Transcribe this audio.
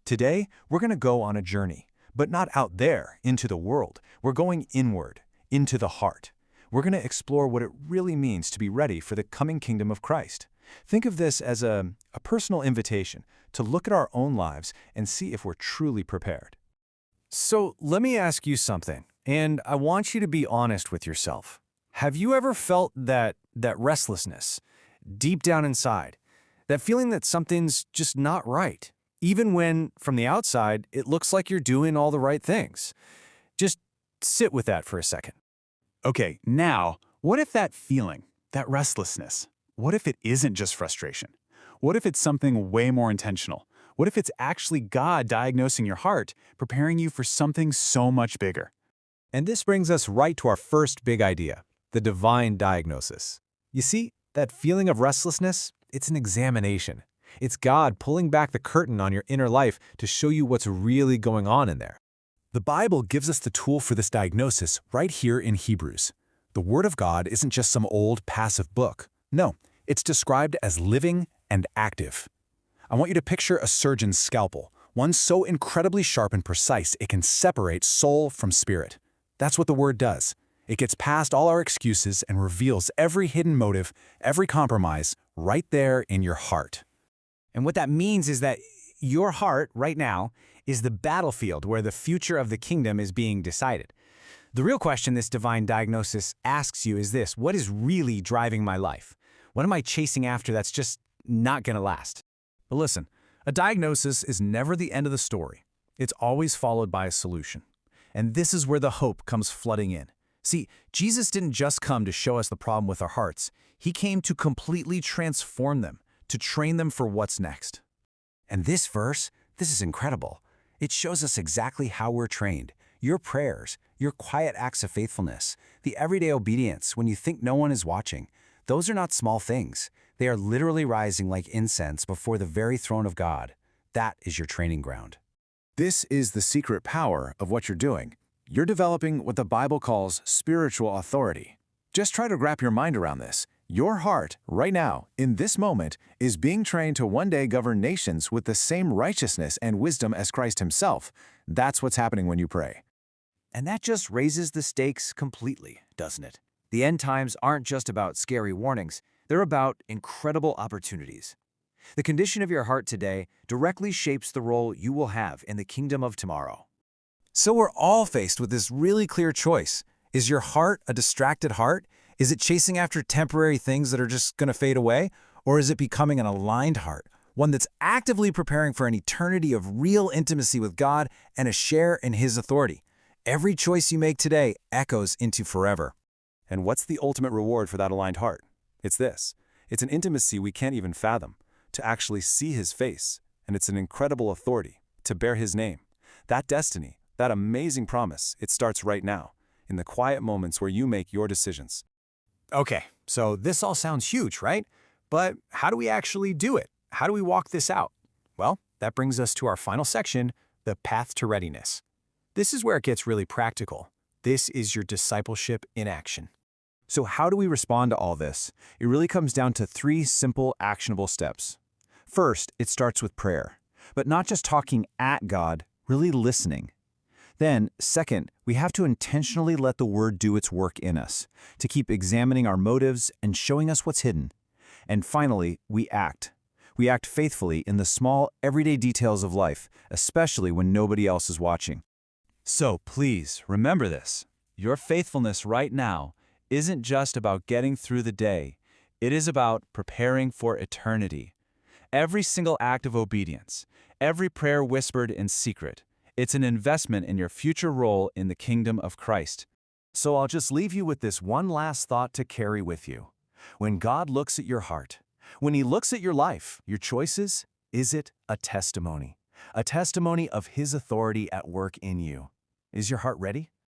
Today, we're going to go on a journey, but not out there, into the world. We're going inward, into the heart. We're going to explore what it really means to be ready for the coming kingdom of Christ. Think of this as a personal invitation to look at our own lives and see if we're truly prepared. So let me ask you something, and I want you to be honest with yourself. Have you ever felt that restlessness deep down inside, that feeling that something's just not right, even when, from the outside, it looks like you're doing all the right things? Just sit with that for a second. Okay, now, what if that feeling, that restlessness, what if it isn't just frustration? What if it's something way more intentional? What if it's actually God diagnosing your heart, preparing you for something so much bigger? And this brings us right to our first big idea, the divine diagnosis. You see, that feeling of restlessness, it's an examination. It's God pulling back the curtain on your inner life to show you what's really going on in there. The Bible gives us the tool for this diagnosis right here in Hebrews. The Word of God isn't just some old, passive book. No, it's described as living and active. I want you to picture a surgeon's scalpel, one so incredibly sharp and precise it can separate soul from spirit. That's what the Word does. It gets past all our excuses and reveals every hidden motive, every compromise, right there in your heart. And what that means is that your heart, right now, is the battlefield where the future of the kingdom is being decided. The real question this divine diagnosis asks you is this: what is really driving my life? What am I chasing after that's just not going to last? But listen, a diagnosis is never the end of the story. It's always followed by a solution. And this is where the hope comes flooding in. See, Jesus didn't just come to show us the problem with our hearts. He came to completely transform them, to train them for what's next. And this verse, this is incredible. It shows us exactly how we're trained. Your prayers, your quiet acts of faithfulness, the everyday obedience when you think no one is watching, those are not small things. They are literally rising like incense before the very throne of God. That is your training ground. This is the secret power of what you're doing. You're developing what the Bible calls spiritual authority. Just try to wrap your mind around this. Your heart, right now, in this moment, is being trained to one day govern nations with the same righteousness and wisdom as Christ himself. That's what's happening when you pray. And that just raises the stakes completely, doesn't it? The end times aren't just about scary warnings. They're about incredible opportunities. The condition of your heart today directly shapes the role you will have in the kingdom of tomorrow. So we're all faced with this really clear choice. Is your heart a distracted heart? Is it chasing after temporary things that are just going to fade away? Or is it becoming an aligned heart, one that's actively preparing for an eternity of real intimacy with God and a share in His authority? Every choice you make today echoes into forever. And what's the ultimate reward for that aligned heart? It's this. It's an intimacy we can't even fathom, to actually see His face, and it's an incredible authority, to bear His name. That destiny, that amazing promise, it starts right now, in the quiet moments where you make your decisions. Okay, so this all sounds huge, right? But how do we actually do it? How do we walk this out? Well, that brings us to our final section, the path to readiness. This is where it gets really practical. This is your discipleship in action. So how do we respond to all this? It really comes down to 3 simple, actionable steps. First, it starts with prayer, but not just talking at God, really listening. Then, second, we have to intentionally let the Word do its work in us, to keep examining our motives and showing us what's hidden. And finally, we act. We act faithfully in the small, everyday details of life, especially when nobody else is watching. So please, remember this. Your faithfulness right now isn't just about getting through the day. It is about preparing for eternity. Every single act of obedience, every prayer whispered in secret, it's an investment in your future role in the kingdom of Christ. So I'll just leave you with this one last thought to carry with you. When God looks at your heart, when He looks at your life, your choices, is it a testimony? A testimony of His authority at work in you. Is your heart ready?